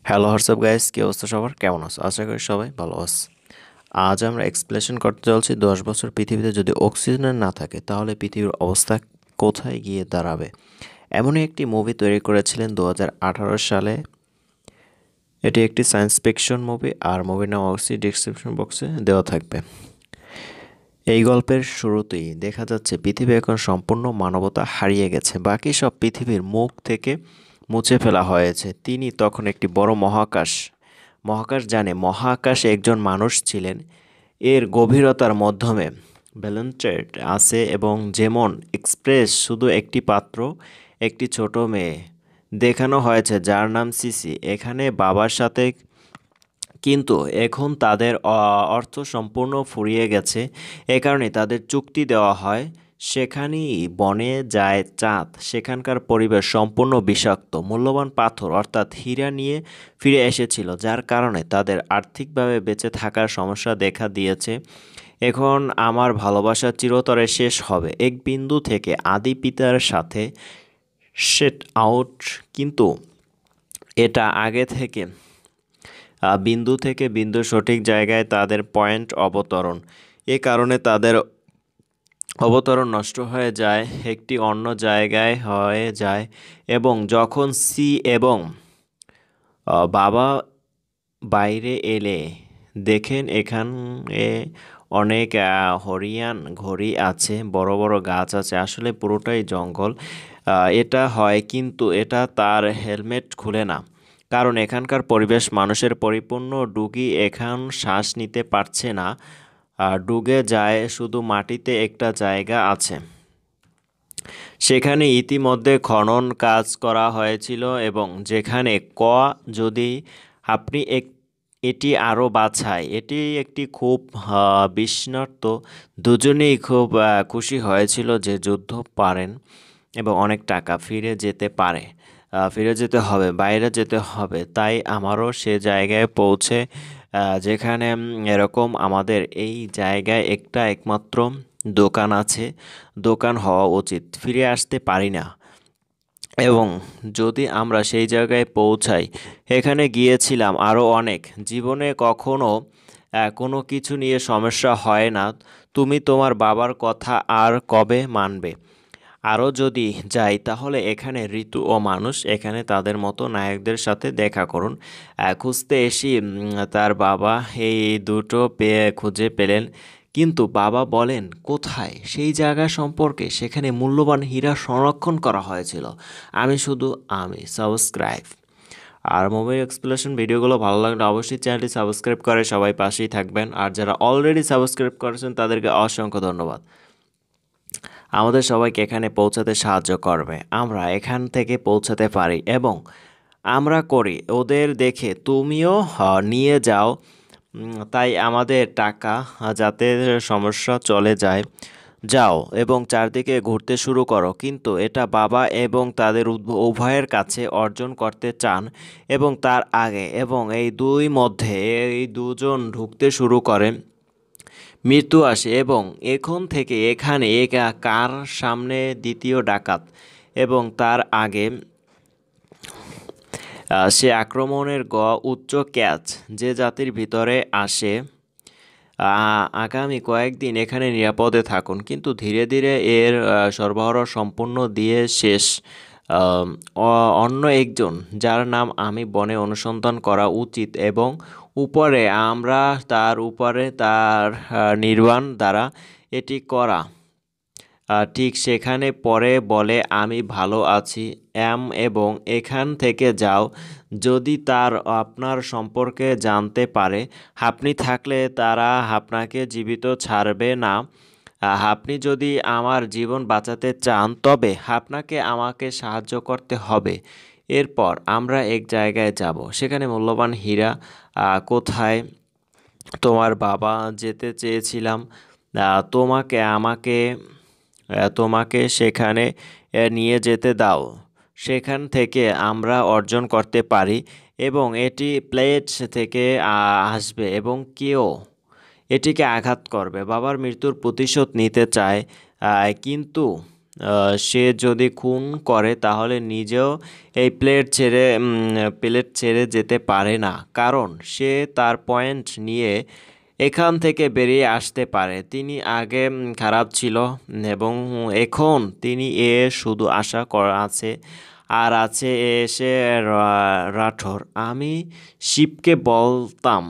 Hello WhatsApp guys, কি অবস্থা সবার? কেমন আছো? আশা করি সবাই ভালো আছে। আজ আমরা এক্সপ্লেনেশন করতে চলছি 10 বছর পৃথিবীতে যদি অক্সিজেন না থাকে তাহলে পৃথিবীর অবস্থা কোথায় গিয়ে দাঁড়াবে। এমনই একটি মুভি তৈরি করেছিলেন 2018 সালে। এটি একটি সায়েন্স ফিকশন মুভি, আর মুভির নাম অবশ্যই ডিসক্রিপশন বক্সে দেওয়া থাকবে। এই গল্পের শুরুতেই দেখা যাচ্ছে পৃথিবী এখন সম্পূর্ণ মানবতা হারিয়ে গেছে, বাকি সব পৃথিবীর মুখ থেকে মুছে ফেলা হয়েছে। তিনি তখন একটি বড় মহাকাশ মহাকাশ জানে মহাকাশে একজন মানুষ ছিলেন। এর গভীরতার মাধ্যমে ব্যালেন্সড আছে এবং যেমন এক্সপ্রেস শুধু একটি পাত্র, একটি ছোট মেয়ে দেখানো হয়েছে যার নাম সিসি এখানে বাবার সাথে। কিন্তু এখন তাদের অর্থ সম্পূর্ণ ফুরিয়ে গেছে। এ কারণে তাদের চুক্তি দেওয়া হয়, সেখানেই বনে যায় চাঁদ। সেখানকার পরিবেশ সম্পূর্ণ বিষাক্ত, মূল্যবান পাথর অর্থাৎ হীরা নিয়ে ফিরে এসেছিল, যার কারণে তাদের আর্থিকভাবে বেঁচে থাকার সমস্যা দেখা দিয়েছে। এখন আমার ভালোবাসা চিরতরে শেষ হবে এক বিন্দু থেকে আদি পিতার সাথে সেট আউট। কিন্তু এটা আগে থেকে বিন্দু থেকে বিন্দু সঠিক জায়গায় তাদের পয়েন্ট অবতরণ। এ কারণে তাদের অবতরণ নষ্ট হয়ে যায়, একটি অন্য জায়গায় হয়ে যায়। এবং যখন সি এবং বাবা বাইরে এলে দেখেন এখানে অনেক হরিয়ান ঘড়ি আছে, বড় বড় গাছ আছে, আসলে পুরোটাই জঙ্গল। এটা হয় কিন্তু এটা তার হেলমেট খুলে না, কারণ এখানকার পরিবেশ মানুষের পরিপূর্ণ। ডুগি এখন শ্বাস নিতে পারছে না, ডুবে যায়, শুধু মাটিতে একটা জায়গা আছে। সেখানে ইতিমধ্যে খনন কাজ করা হয়েছিল এবং যেখানে যদি আপনি এটি আরও বাছাই। এটি একটি খুব বিস্মর্ত। দুজনেই খুব খুশি হয়েছিল যে যুদ্ধ পারেন এবং অনেক টাকা ফিরে যেতে পারে। ফিরে যেতে হবে, বাইরে যেতে হবে, তাই আমারও সে জায়গায় পৌঁছে যেখানে এরকম আমাদের এই জায়গায় একটা একমাত্র দোকান আছে, দোকান হওয়া উচিত। ফিরে আসতে পারি না এবং যদি আমরা সেই জায়গায় পৌঁছাই। এখানে গিয়েছিলাম আরও অনেক, জীবনে কখনো কোনো কিছু নিয়ে সমস্যা হয় না। তুমি তোমার বাবার কথা আর কবে মানবে? আরও যদি যাই তাহলে এখানে ঋতু ও মানুষ, এখানে তাদের মতো নায়কদের সাথে দেখা করুন। খুঁজতে এসে তার বাবা এই দুটো পেয়ে খুঁজে পেলেন। কিন্তু বাবা বলেন কোথায় সেই জায়গা সম্পর্কে, সেখানে মূল্যবান হীরা সংরক্ষণ করা হয়েছিল। আমি সাবস্ক্রাইব। আর মুভি এক্সপ্লেনেশন ভিডিওগুলো ভালো লাগলে অবশ্যই চ্যানেলটি সাবস্ক্রাইব করে সবাই পাশেই থাকবেন, আর যারা অলরেডি সাবস্ক্রাইব করেছেন তাদেরকে অসংখ্য ধন্যবাদ। আমাদের সবাইকে এখানে পৌঁছাতে সাহায্য করবে, আমরা এখান থেকে পৌঁছাতে পারি এবং আমরা করি। ওদের দেখে তুমিও নিয়ে যাও। তাই আমাদের টাকা যাতে সমস্যা চলে যায়। যাও এবং চারদিকে ঘুরতে শুরু করো। কিন্তু এটা বাবা এবং তাদের উভয়ের কাছে অর্জন করতে চান এবং তার আগে এবং এই দুই মধ্যে এই দুজন ঢুকতে শুরু করেন। মৃত্যু আসে এবং এখন থেকে এখানে কার সামনে দ্বিতীয় ডাকাত এবং তার আগে সে আক্রমণের উচ্চ ক্যাচ যে জাতির ভিতরে আসে। আগামী কয়েকদিন এখানে নিরাপদে থাকুন, কিন্তু ধীরে ধীরে এর সরবরাহ সম্পূর্ণ দিয়ে শেষ। আম, অন্য একজন যার নাম আমি বনে অনুসন্ধান করা উচিত এবং উপরে আমরা তার উপরে তার নির্বাণ দ্বারা এটি করা। ঠিক সেখানে পরে বলে আমি ভালো আছি এবং এখান থেকে যাও। যদি তার আপনার সম্পর্কে জানতে পারে আপনি থাকলে তারা আপনাকে জীবিত ছাড়বে না। আপনি যদি আমার জীবন বাঁচাতে চান তবে আপনাকে আমাকে সাহায্য করতে হবে। এরপর আমরা এক জায়গায় যাব, সেখানে মূল্যবান হীরা। কোথায় তোমার বাবা যেতে চেয়েছিলাম, তোমাকে সেখানে নিয়ে যেতে দাও। সেখান থেকে আমরা অর্জন করতে পারি এবং এটি প্লেট থেকে আসবে এবং কেউ এটিকে আঘাত করবে। বাবার মৃত্যুর প্রতিশোধ নিতে চায়, কিন্তু সে যদি খুন করে তাহলে নিজেও এই প্লেট ছেড়ে যেতে পারে না, কারণ সে তার পয়েন্ট নিয়ে এখান থেকে বেরিয়ে আসতে পারে। তিনি আগে খারাপ ছিল এবং এখন তিনি শুধু আশা করা আছে আর আছে এসে রাঠোর। আমি শিবকে বলতাম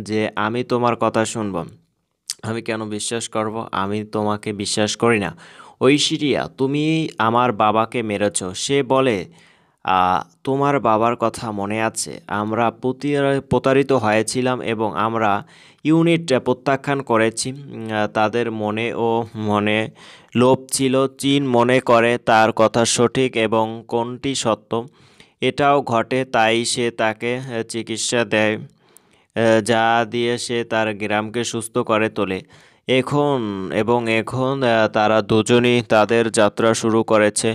যে আমি তোমার কথা শুনব। আমি কেন বিশ্বাস করব? আমি তোমাকে বিশ্বাস করি না। ঐশ্বরিয়া, তুমি আমার বাবাকে মেরেছ। সে বলে, তোমার বাবার কথা মনে আছে? আমরা প্রতারিত হয়েছিলাম এবং আমরা ইউনিট প্রত্যাখ্যান করেছি। তাদের মনে লোভ ছিল। চীন মনে করে তার কথা সঠিক এবং কোনটি সত্য এটাও ঘটে, তাই সে তাকে চিকিৎসা দেয়, যা দিয়ে সে তার গ্রামকে সুস্থ করে তোলে। এখন তারা দুজনই তাদের যাত্রা শুরু করেছে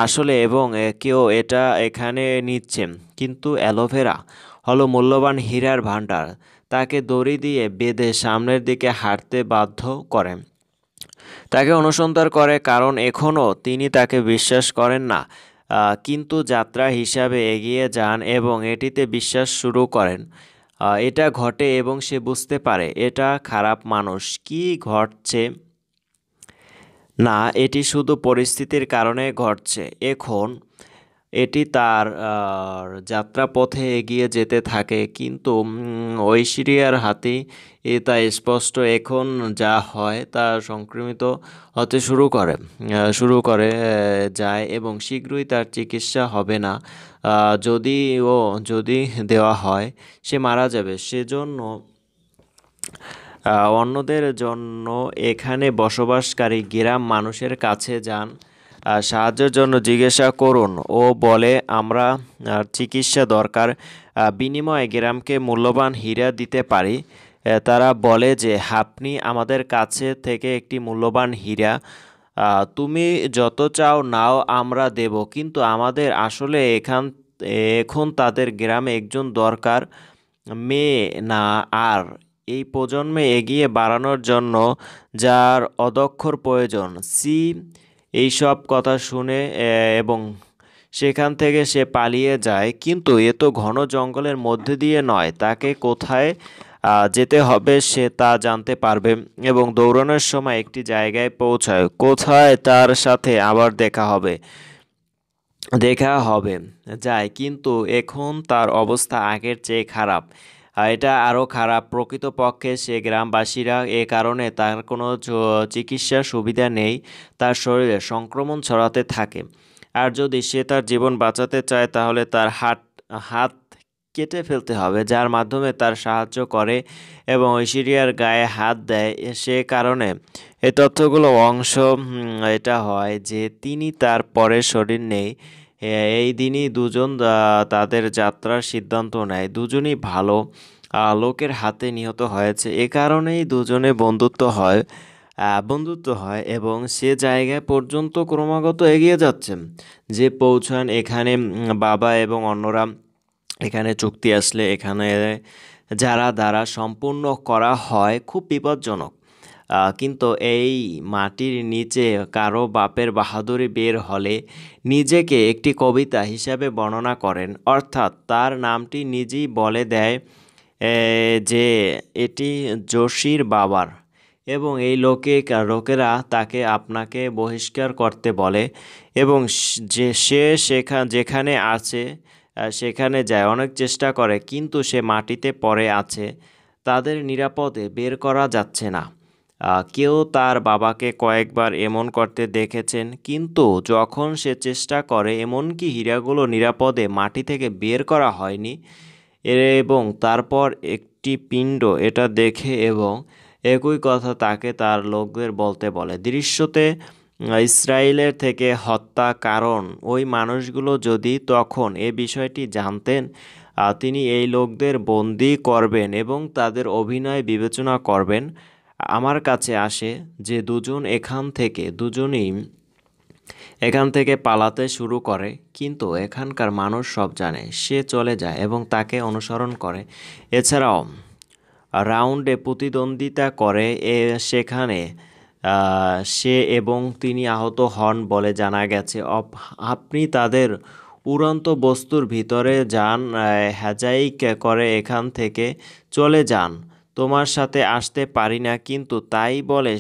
আসলে, এবং কেউ এটা এখানে নিচ্ছে। কিন্তু অ্যালোভেরা হলো মূল্যবান হীরার ভাণ্ডার। তাকে দড়ি দিয়ে বেঁধে সামনের দিকে হাঁটতে বাধ্য করে, তাকে অনুসন্ধান করে, কারণ এখনও তিনি তাকে বিশ্বাস করেন না। কিন্তু যাত্রা হিসাবে এগিয়ে যান এবং এটিতে বিশ্বাস শুরু করেন। এটা ঘটে এবং সে বুঝতে পারে এটা খারাপ মানুষ কি ঘটছে না, এটি শুধু পরিস্থিতির কারণে ঘটছে। এখন এটি তার যাত্রাপথে এগিয়ে যেতে থাকে, কিন্তু ঐশ্বরিয়ার হাতে তা স্পষ্ট। এখন যা হয় তা সংক্রমিত হতে যায় এবং শীঘ্রই তার চিকিৎসা হবে না। যদি দেওয়া হয় সে মারা যাবে। সেজন্য অন্যদের জন্য এখানে বসবাসকারী গ্রাম মানুষের কাছে যান, সাহায্যের জন্য জিজ্ঞাসা করুন। ও বলে আমরা চিকিৎসা দরকার, বিনিময়ে গ্রামকে মূল্যবান হীরা দিতে পারি। তারা বলে যে আপনি আমাদের কাছে থেকে একটি মূল্যবান হীরা, তুমি যত চাও নাও, আমরা দেব, কিন্তু আমাদের আসলে এখন তাদের গ্রামে একজন দরকার, মেয়ে না আর এই প্রজন্মে এগিয়ে বাড়ানোর জন্য যার অদক্ষর প্রয়োজন। এইসব কথা শুনে এবং সেখান থেকে সে পালিয়ে যায়, কিন্তু এ তো ঘন জঙ্গলের মধ্যে দিয়ে নয়। তাকে কোথায় যেতে হবে সে তা জানতে পারবে এবং দৌড়ানোর সময় একটি জায়গায় পৌঁছায়, কোথায় তার সাথে আবার দেখা হবে যায়, কিন্তু এখন তার অবস্থা আগের চেয়ে খারাপ। এটা আরও খারাপ। প্রকৃতপক্ষে সে গ্রামবাসীরা এ কারণে তার কোনো চিকিৎসার সুবিধা নেই। তার শরীরে সংক্রমণ ছড়াতে থাকে, আর যদি সে তার জীবন বাঁচাতে চায় তাহলে তার হাত কেটে ফেলতে হবে, যার মাধ্যমে তার সাহায্য করে এবং ঐশ্বরিয়ার গায়ে হাত দেয়। সে কারণে এই তথ্যগুলো এটা হয় যে তিনি তার পরের শরীর নেই। এই দিনই দুজন তাদের যাত্রার সিদ্ধান্ত নেয়। দুজনই ভালো লোকের হাতে নিহত হয়েছে, এ কারণেই দুজনে বন্ধুত্ব হয় এবং সে জায়গায় পর্যন্ত ক্রমাগত এগিয়ে যাচ্ছেন যে পৌঁছান। এখানে বাবা এবং অন্যরা এখানে চুক্তি আসলে এখানে যারা দ্বারা সম্পূর্ণ করা হয় খুব বিপজ্জনক। কিন্তু এই মাটির নিচে কারো বাপের বাহাদুরি বের হলে নিজেকে একটি কবিতা হিসাবে বর্ণনা করেন, অর্থাৎ তার নামটি নিজেই বলে দেয় যে এটি যোশীর বাবার, এবং এই লোকেরা তাকে আপনাকে বহিষ্কার করতে বলে এবং সে যেখানে আছে সেখানে যায়, অনেক চেষ্টা করে, কিন্তু সে মাটিতে পড়ে আছে। তাদের নিরাপদে বের করা যাচ্ছে না। কেউ তার বাবাকে কয়েকবার এমন করতে দেখেছেন, কিন্তু যখন সে চেষ্টা করে, এমনকি হীরাগুলো নিরাপদে মাটি থেকে বের করা হয়নি। এবং তারপর একটি পিণ্ড এটা দেখে এবং একই কথা তাকে তার লোকদের বলতে বলে। দৃশ্যতে ইসরায়েলের থেকে হত্যা, কারণ ওই মানুষগুলো যদি তখন এ বিষয়টি জানতেন, তিনি এই লোকদের বন্দি করবেন এবং তাদের অভিনয় বিবেচনা করবেন। আমার কাছে আসে যে দুজনই এখান থেকে পালাতে শুরু করে, কিন্তু এখানকার মানুষ সব জানে। সে চলে যায় এবং তাকে অনুসরণ করে। এছাড়াও রাউন্ডে প্রতিদ্বন্দ্বিতা করে সেখানে সে এবং তিনি আহত হন বলে জানা গেছে। আপনি তাদের উড়ন্ত বস্তুর ভিতরে যান, হ্যাজাইক করে এখান থেকে চলে যান। তোমার সাথে আসতে পারি না। কিন্তু তাই বলে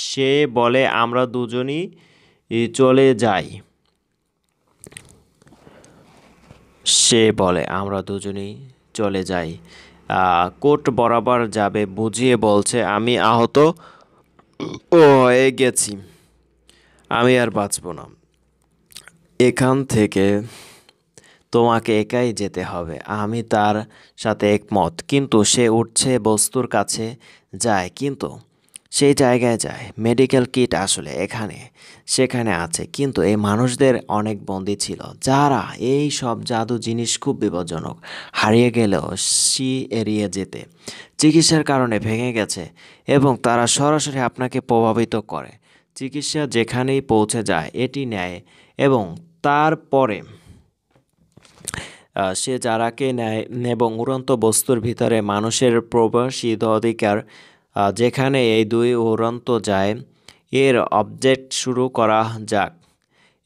সে বলে আমরা দুজনই চলে যাই। সে বলে আমরা দুজনেই চলে যাই। কোর্ট বরাবর যাবে বুঝিয়ে বলছে আমি আহত হয়ে গেছি, আমি আর বাঁচব না। এখান থেকে তোমাকে একাই যেতে হবে। আমি তার সাথে একমত। কিন্তু সে উঠছে বস্তুর কাছে যায়, কিন্তু সেই জায়গায় যায়। মেডিকেল কিট আসলে এখানে সেখানে আছে, কিন্তু এই মানুষদের অনেক বন্দী ছিল যারা এই সব জাদু জিনিস খুব বিপজ্জনক। হারিয়ে গেলেও সি এড়িয়ে যেতে চিকিৎসার কারণে ভেঙে গেছে এবং তারা সরাসরি আপনাকে প্রভাবিত করে। চিকিৎসা যেখানেই পৌঁছে যায় এটি নেয় এবং তারপরে সে যারাকে নেয় এবং উড়ন্ত বস্তুর ভিতরে মানুষের প্রবেশিত অধিকার, যেখানে এই দুই উড়ন্ত যায় এর অবজেক্ট শুরু করা যাক।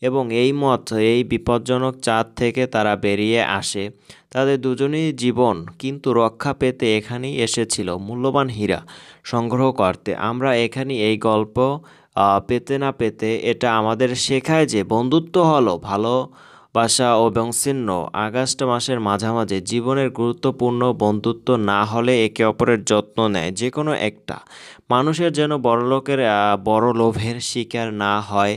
এবং এই মত এই বিপজ্জনক চাঁদ থেকে তারা বেরিয়ে আসে। তাদের দুজনেই জীবন কিন্তু রক্ষা পেতে এখানেই এসেছিল মূল্যবান হীরা সংগ্রহ করতে। আমরা এখানে এই গল্প পেতে না পেতে এটা আমাদের শেখায় যে বন্ধুত্ব হলো ভালোবাসা এবং চিহ্ন। আগস্ট মাসের মাঝামাঝি জীবনের গুরুত্বপূর্ণ বন্ধুত্ব না হলে একে অপরের যত্ন নেয় যে কোনো একটা মানুষের, যেন বড়লোকের বড় লোভের শিকার না হয়।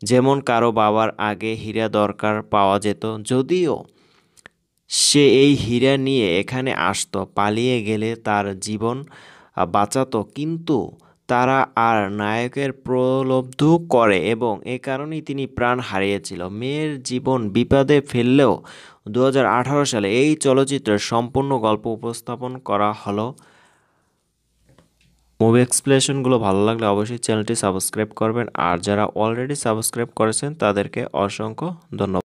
যেমন কারো বাবার আগে হীরা দরকার পাওয়া যেত, যদিও সে এই হীরা নিয়ে এখানে আসতো, পালিয়ে গেলে তার জীবন বাঁচাতো, কিন্তু তারা আর নায়কের প্রলব্ধ করে এবং এ কারণেই তিনি প্রাণ হারিয়েছিল। মেয়ের জীবন বিপদে ফেললেও 2018 সালে এই চলচ্চিত্রের সম্পূর্ণ গল্প উপস্থাপন করা হলো। মুভি এক্সপ্লেনেশনগুলো ভালো লাগলে অবশ্যই চ্যানেলটি সাবস্ক্রাইব করবেন, আর যারা অলরেডি সাবস্ক্রাইব করেছেন তাদেরকে অসংখ্য ধন্যবাদ।